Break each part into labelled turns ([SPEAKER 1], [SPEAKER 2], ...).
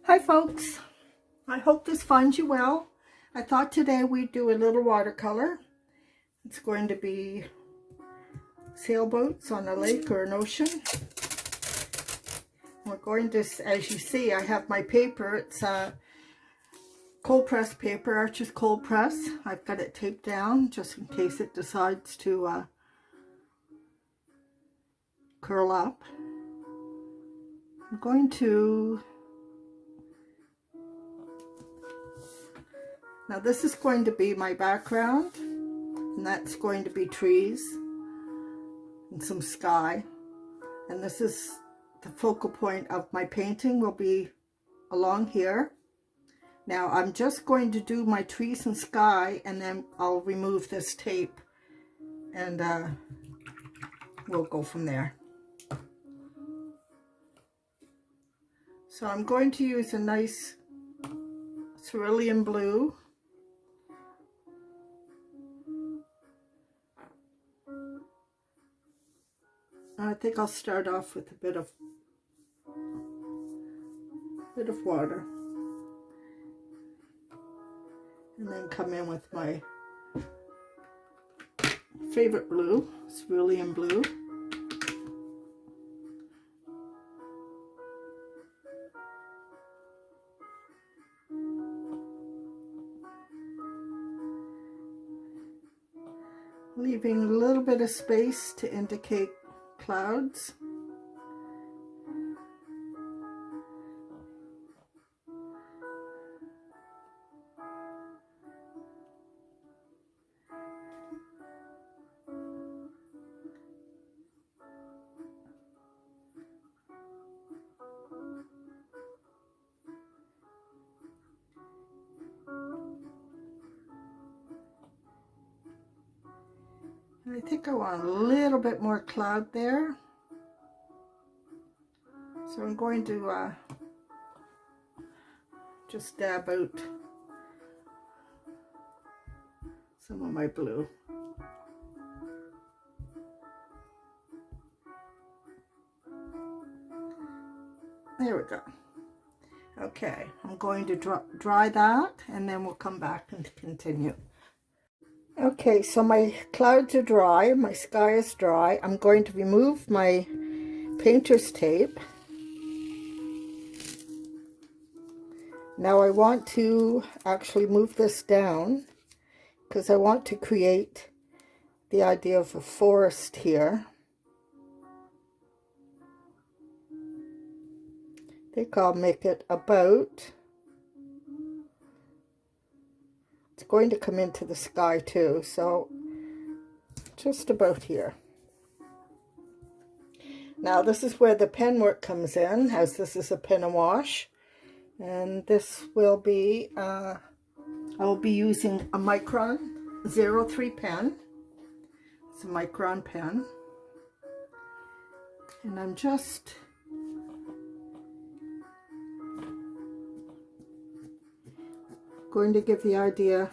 [SPEAKER 1] Hi folks, I hope this finds you well. I thought today we'd do a little watercolor. It's going to be sailboats on a lake or an ocean. We're going to, as you see, I have my paper. It's cold press paper, Arches cold press. I've got it taped down just in case it decides to curl up. I'm going to, now this is going to be my background, and that's going to be trees and some sky, and this is the focal point of my painting will be along here. Now I'm just going to do my trees and sky, and then I'll remove this tape and we'll go from there. So I'm going to use a nice cerulean blue. I think I'll start off with a bit of water, and then come in with my favorite blue, cerulean blue. Leaving a little bit of space to indicate clouds. And I think I want a little bit more cloud there. So I'm going to just dab out some of my blue. There we go. Okay, I'm going to dry that, and then we'll come back and continue. Okay, so my clouds are dry, my sky is dry. I'm going to remove my painter's tape. Now I want to actually move this down because I want to create the idea of a forest here. I think I'll make it about, it's going to come into the sky too, so just about here. Now this is where the pen work comes in, as this is a pen and wash, and this will be, I will be using a micron 03 pen. It's a micron pen, and I'm just going to give the idea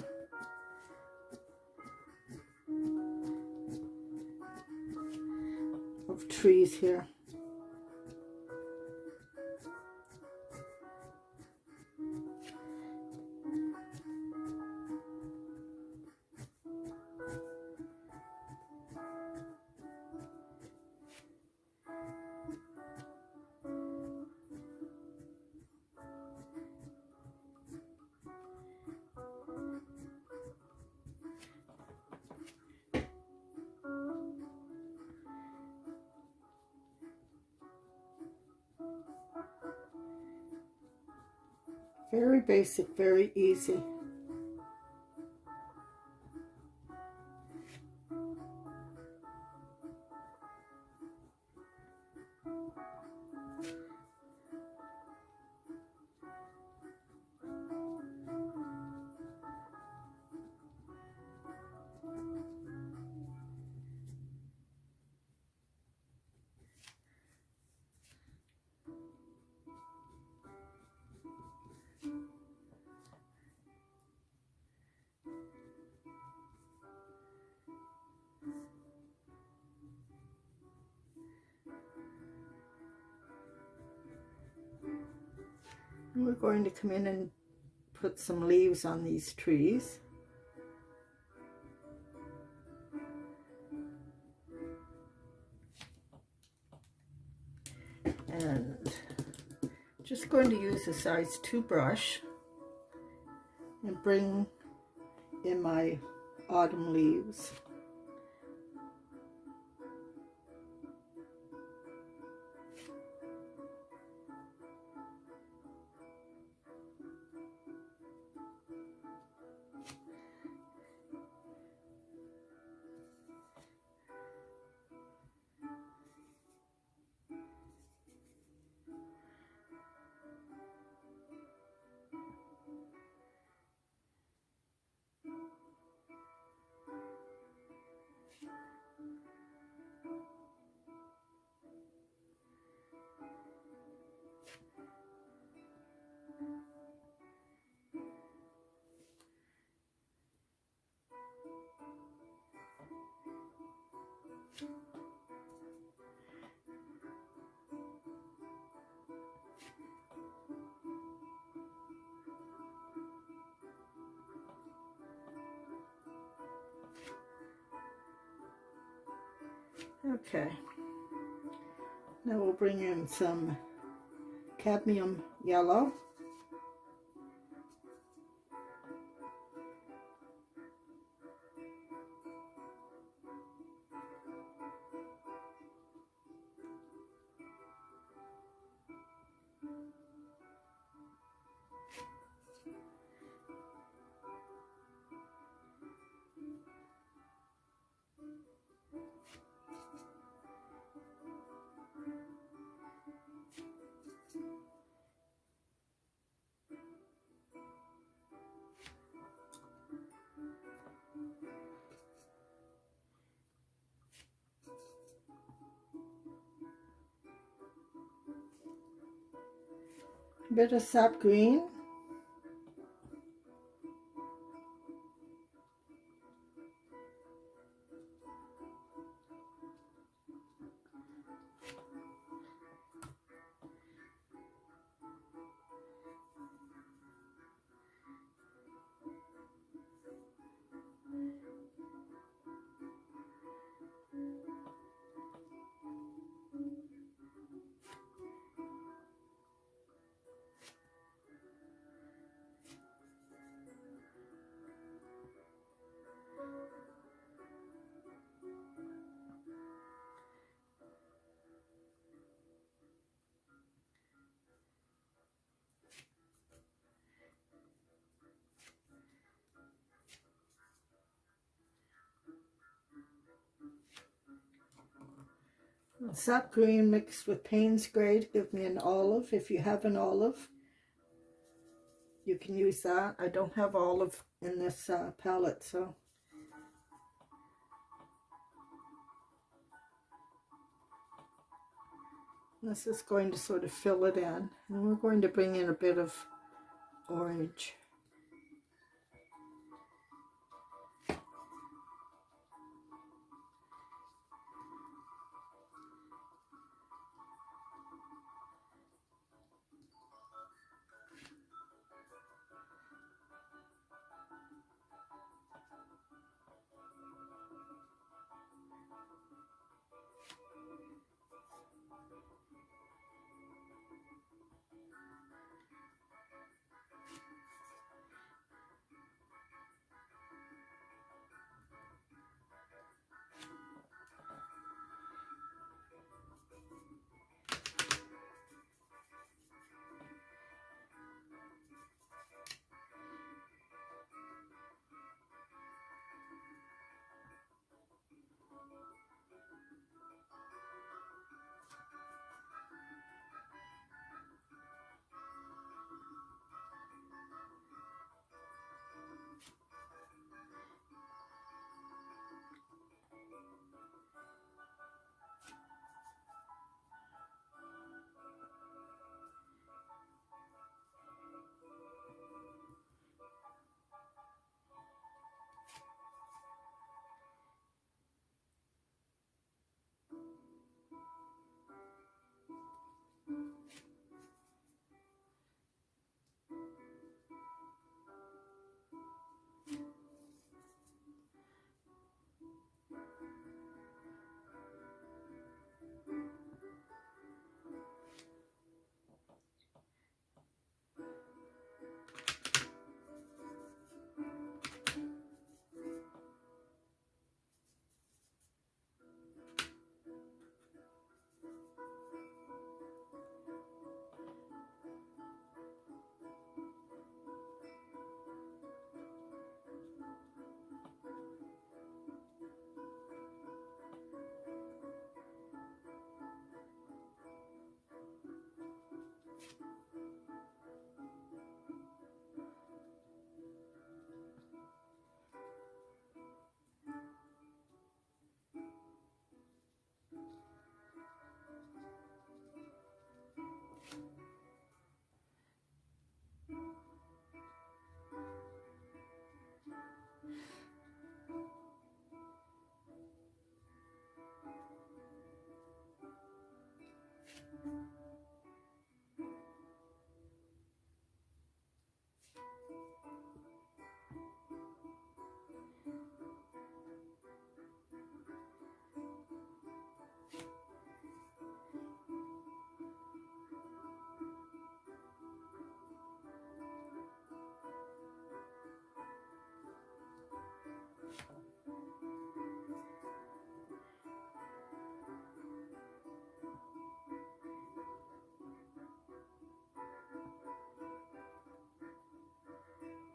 [SPEAKER 1] of trees here. Very basic, very easy. And we're going to come in and put some leaves on these trees. And just going to use a size 2 brush and bring in my autumn leaves. Okay, now we'll bring in some cadmium yellow. A bit of sap green. Sap green mixed with Payne's Gray to give me an olive. If you have an olive, you can use that. I don't have olive in this palette, so. This is going to sort of fill it in. And we're going to bring in a bit of orange.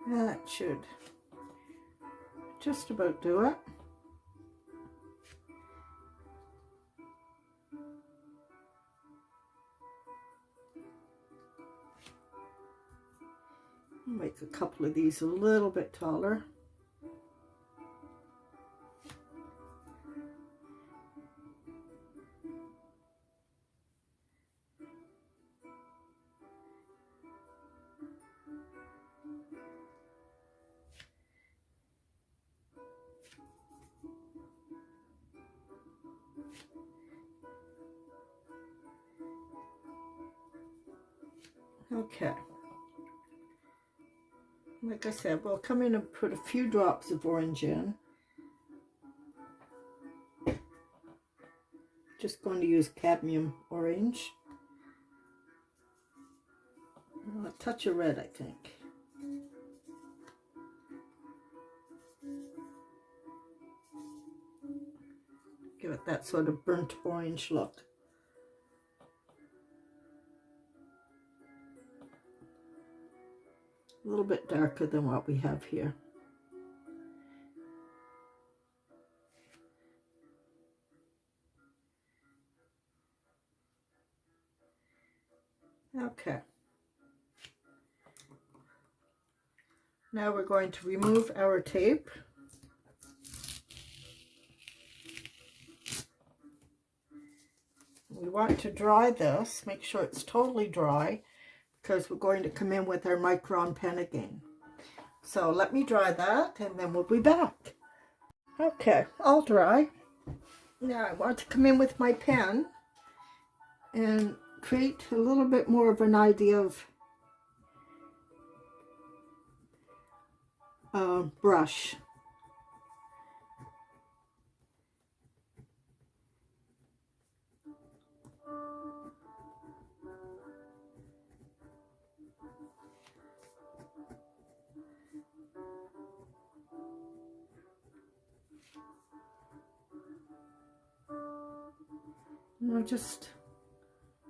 [SPEAKER 1] That should just about do it. Make a couple of these a little bit taller. Okay. Like I said, we'll come in and put a few drops of orange in. Just going to use cadmium orange. A touch of red, I think. Give it that sort of burnt orange look. A little bit darker than what we have here. Okay. Now we're going to remove our tape. We want to dry this, make sure it's totally dry, because we're going to come in with our micron pen again. So let me dry that and then we'll be back. Okay, all dry. Now I want to come in with my pen and create a little bit more of an idea of brush. And I'm just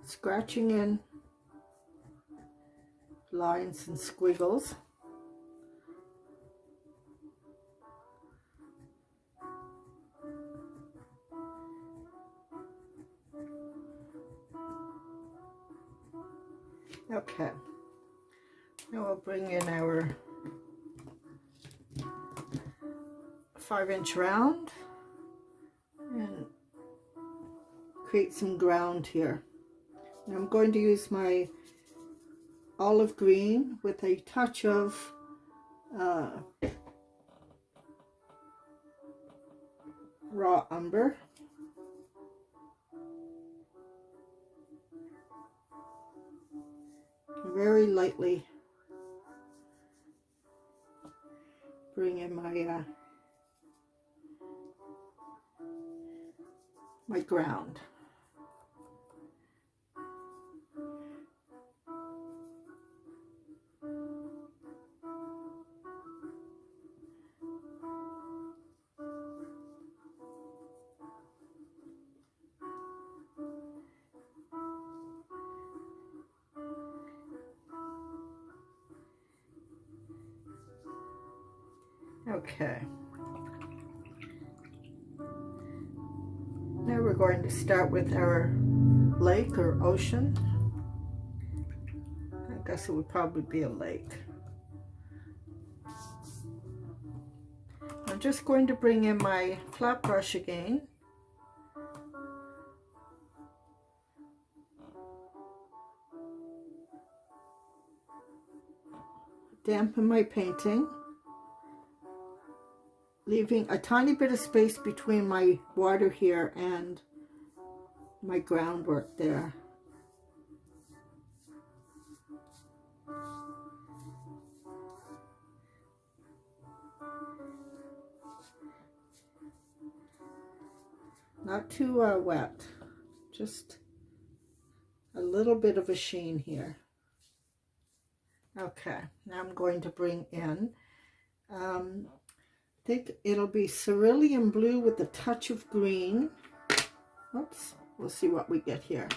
[SPEAKER 1] scratching in lines and squiggles. Okay, now we'll bring in our 5-inch round and create some ground here. And I'm going to use my olive green with a touch of raw umber. Very lightly bring in my my ground. Okay. Now we're going to start with our lake or ocean. I guess it would probably be a lake. I'm just going to bring in my flat brush again. Dampen my painting, leaving a tiny bit of space between my water here and my groundwork there. Not too wet, just a little bit of a sheen here. Okay, now I'm going to bring in, I think it'll be cerulean blue with a touch of green. Oops, we'll see what we get here.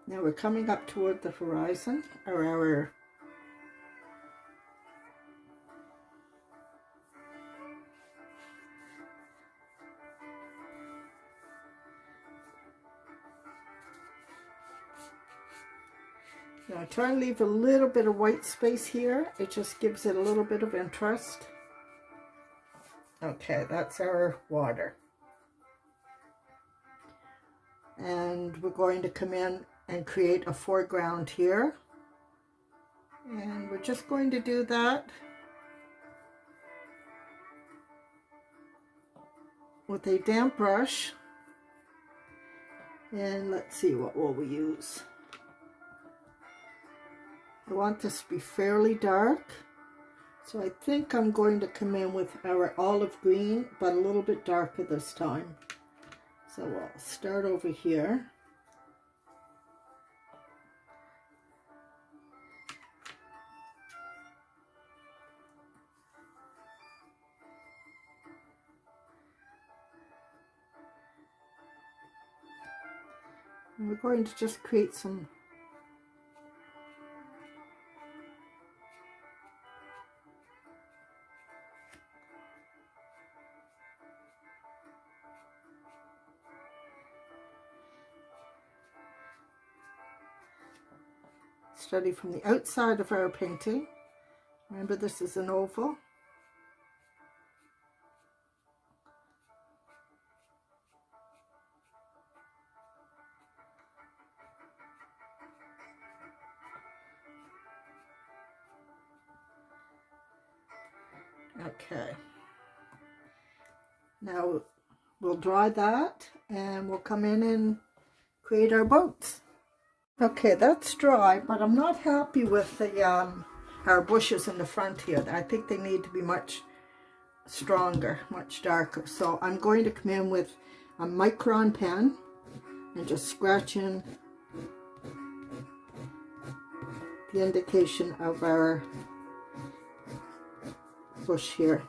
[SPEAKER 1] Now we're coming up toward the horizon, or our now I try and leave a little bit of white space here. It just gives it a little bit of interest. Okay, that's our water. And we're going to come in and create a foreground here. And we're just going to do that with a damp brush. And let's see, what will we use? I want this to be fairly dark. So I think I'm going to come in with our olive green, but a little bit darker this time. So we'll start over here. And we're going to just create some study from the outside of our painting. Remember, this is an oval. Okay, now we'll dry that and we'll come in and create our boats. Okay, that's dry, but I'm not happy with the our bushes in the front here. I think they need to be much stronger, much darker. So I'm going to come in with a micron pen and just scratch in the indication of our bush here.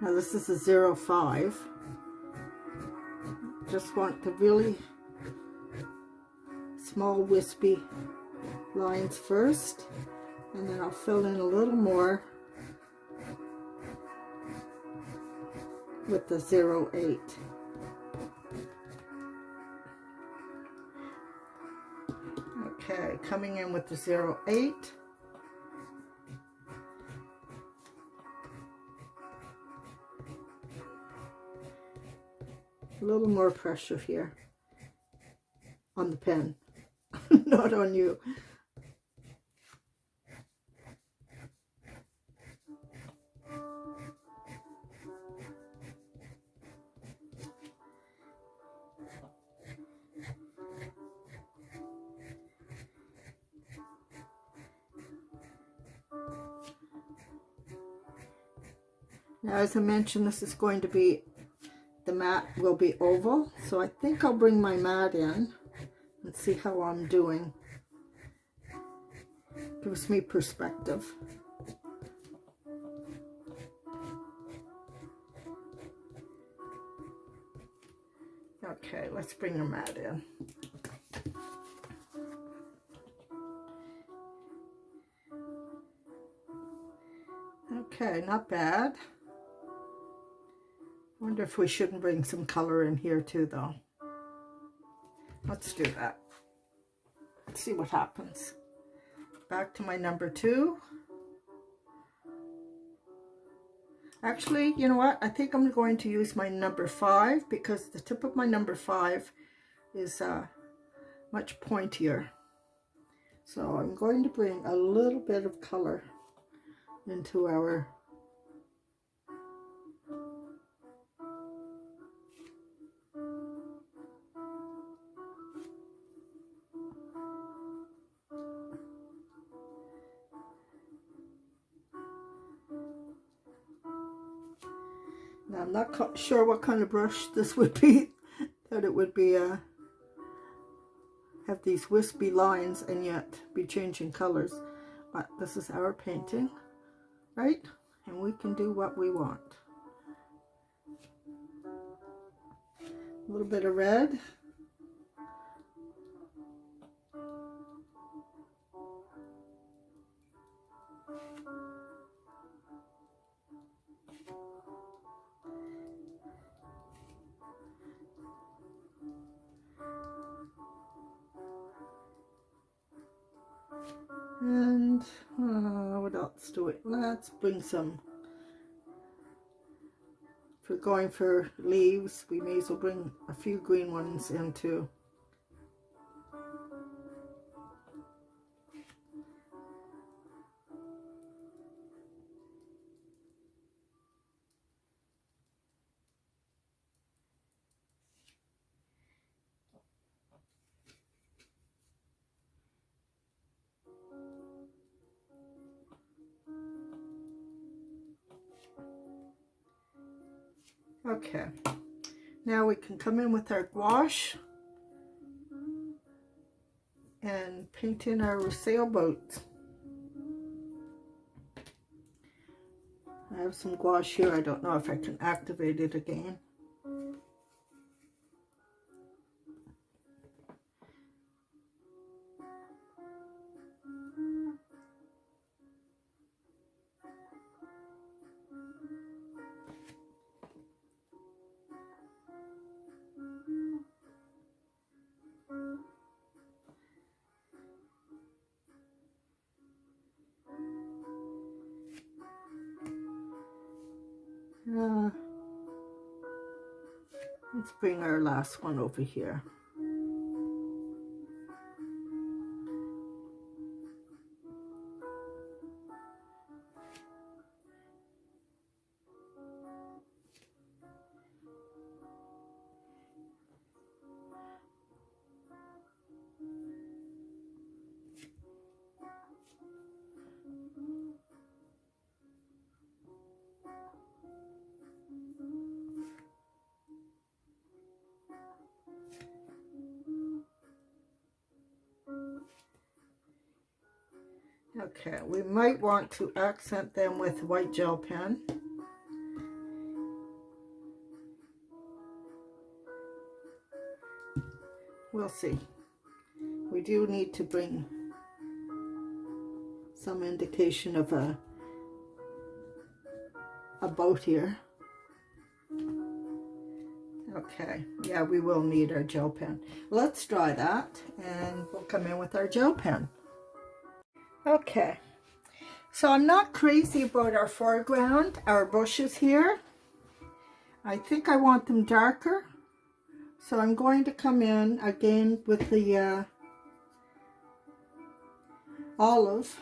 [SPEAKER 1] Now this is a 0.5. Just want the really small wispy lines first, and then I'll fill in a little more with the 0.8. Okay, coming in with the 0.8. A little more pressure here on the pen, not on you. Now, as I mentioned, this is going to be, the mat will be oval, so I think I'll bring my mat in and see how I'm doing. Gives me perspective. Okay, let's bring the mat in. Okay, not bad. I wonder if we shouldn't bring some color in here too, though. Let's do that. Let's see what happens. Back to my number 2. Actually, you know what? I think I'm going to use my number 5 because the tip of my number 5 is much pointier. So I'm going to bring a little bit of color into our Now, I'm not sure what kind of brush this would be, that it would be have these wispy lines and yet be changing colors. But this is our painting, right? And we can do what we want. A little bit of red. And what else do we, let's bring some, if we're going for leaves, we may as well bring a few green ones in too. Okay, now we can come in with our gouache and paint in our sailboat. I have some gouache here. I don't know if I can activate it again. Let's bring our last one over here. Okay, we might want to accent them with white gel pen. We'll see. We do need to bring some indication of a boat here. Okay, yeah, we will need our gel pen. Let's dry that and we'll come in with our gel pen. Okay, so I'm not crazy about our foreground, our bushes here. I think I want them darker. So I'm going to come in again with the olive.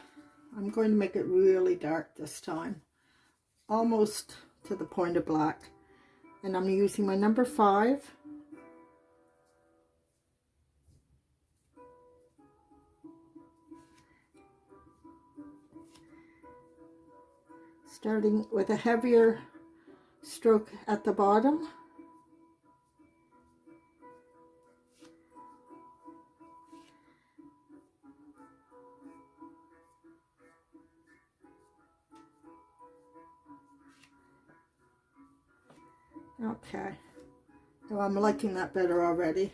[SPEAKER 1] I'm going to make it really dark this time, almost to the point of black. And I'm using my number 5. Starting with a heavier stroke at the bottom. Okay, so I'm liking that better already.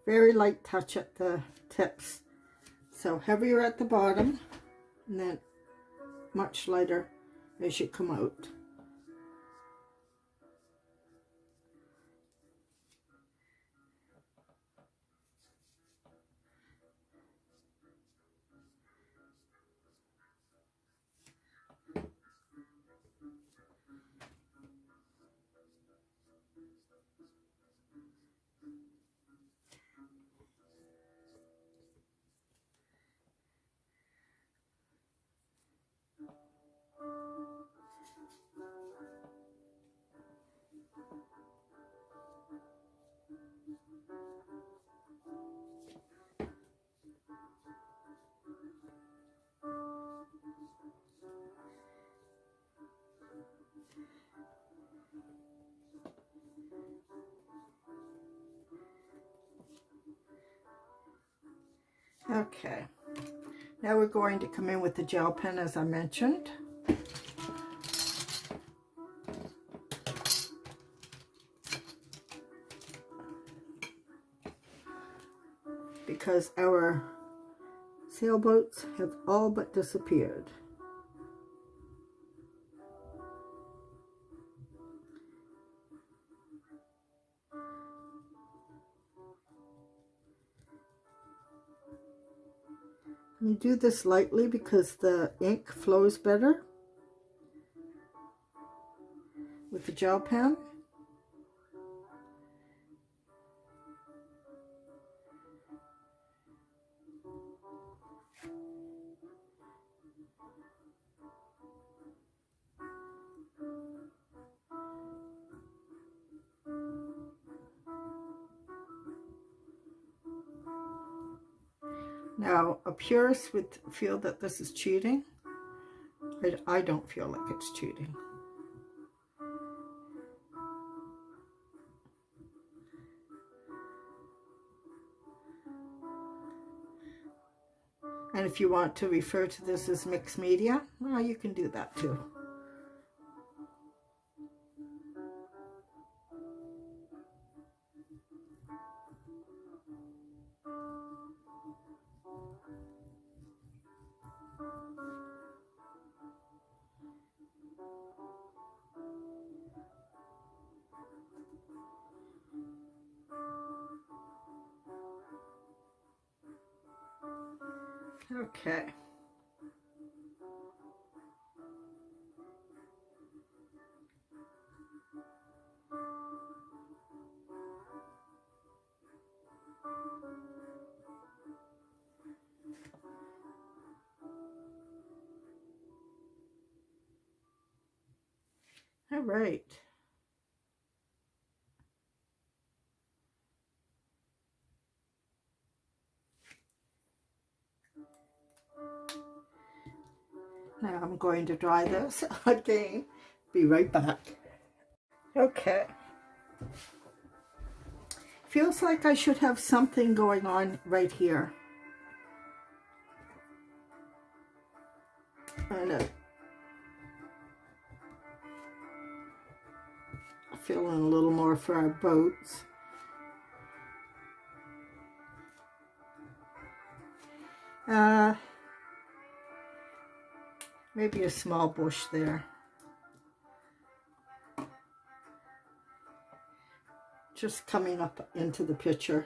[SPEAKER 1] Very light touch at the tips, So heavier at the bottom and then much lighter as you come out. Okay, now we're going to come in with the gel pen as I mentioned. Because our sailboats have all but disappeared. You do this lightly because the ink flows better with the gel pen. Now, a purist would feel that this is cheating. I don't feel like it's cheating. And if you want to refer to this as mixed media, well, you can do that too. Okay. All right. Now I'm going to dry this again. Be right back. Okay. Feels like I should have something going on right here. And fill in a little more for our boats. Maybe a small bush there. Just coming up into the picture.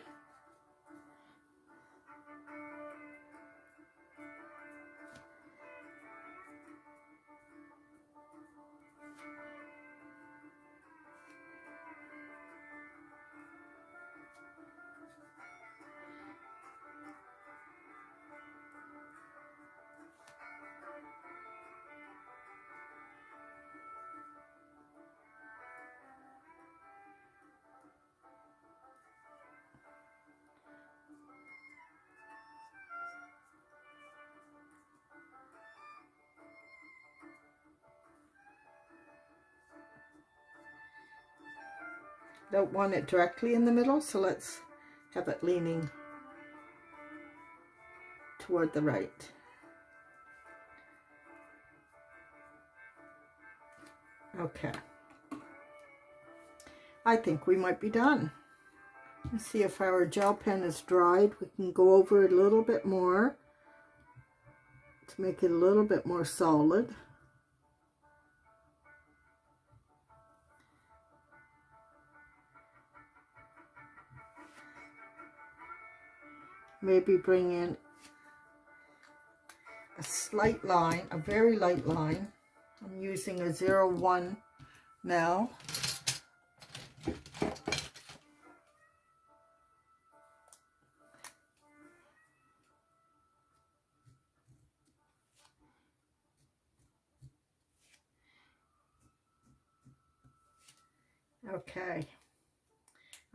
[SPEAKER 1] Don't want it directly in the middle, so let's have it leaning toward the right. Okay. I think we might be done. Let's see if our gel pen is dried. We can go over it a little bit more to make it a little bit more solid. Maybe bring in a slight line, a very light line. I'm using a 01 now. Okay,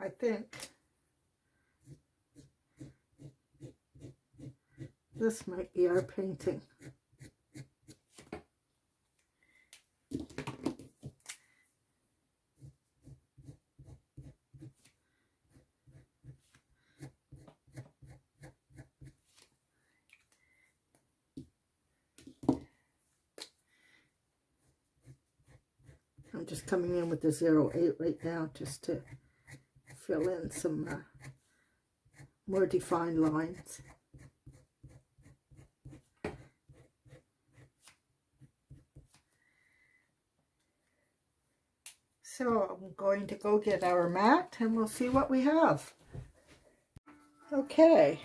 [SPEAKER 1] I think this might be our painting. I'm just coming in with the 08 right now just to fill in some more defined lines. So I'm going to go get our mat and we'll see what we have. Okay,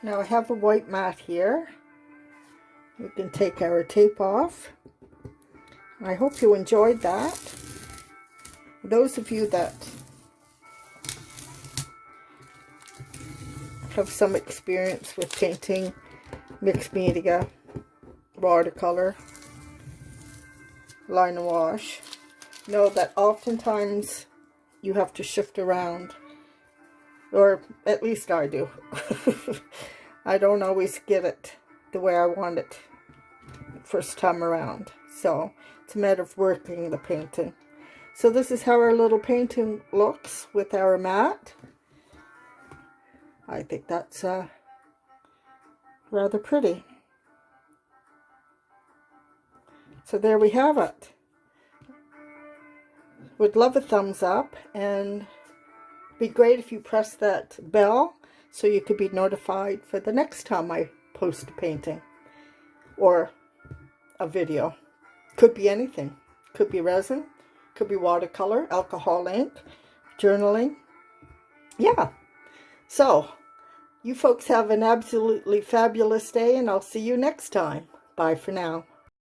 [SPEAKER 1] now I have a white mat here. We can take our tape off. I hope you enjoyed that. Those of you that have some experience with painting mixed media, watercolor, line and wash, know that oftentimes you have to shift around, or at least I do. I don't always get it the way I want it first time around, so it's a matter of working the painting. So this is how our little painting looks with our mat. I think that's rather pretty. So there we have it. Would love a thumbs up, and be great if you press that bell so you could be notified for the next time I post a painting or a video. Could be anything. Could be resin, could be watercolor, alcohol ink, journaling. Yeah. So, you folks have an absolutely fabulous day, and I'll see you next time. Bye for now.